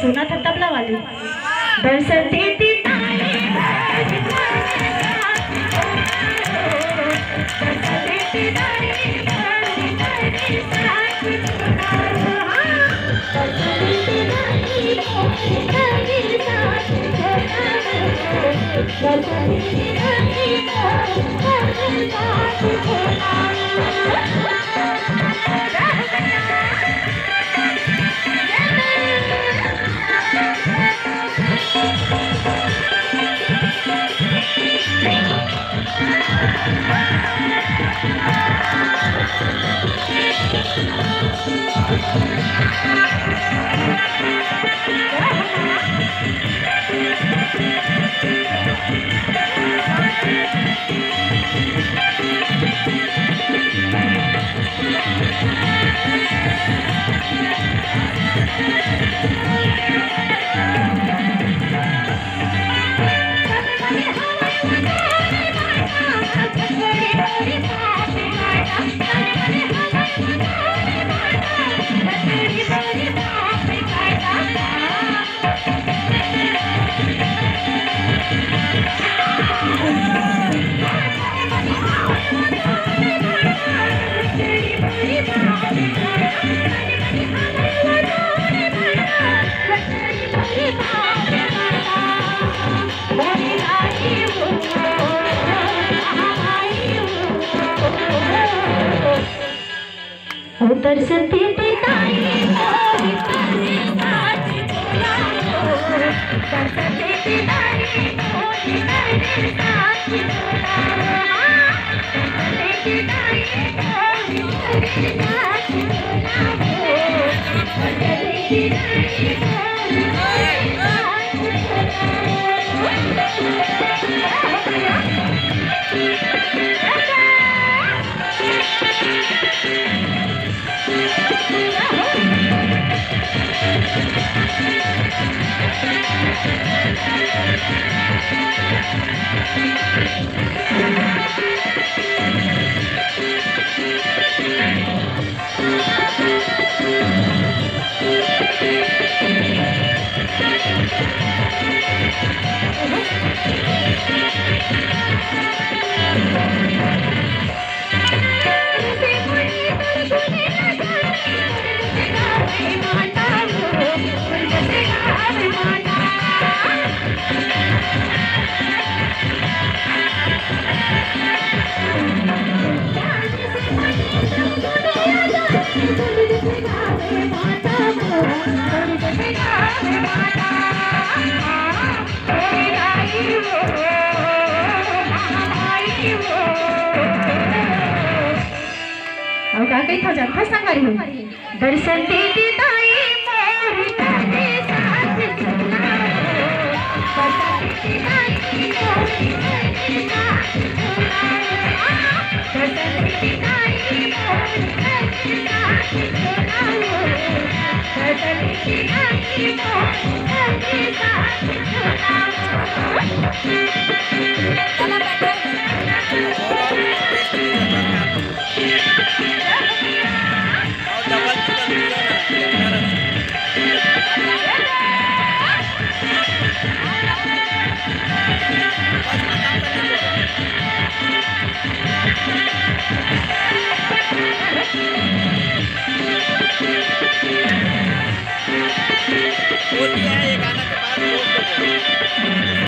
सुना था तबला वाली। दर्शन देती दर्शन देते कहीं था जान फंसा करी हूँ दर्शन देती ताई मोर तेरे साथ चलना दर्शन देती ताई मोर तेरे साथ चलना दर्शन देती ताई मोर तेरे साथ चलना दर्शन देती ताई मोर तेरे साथ ये गाना के बाद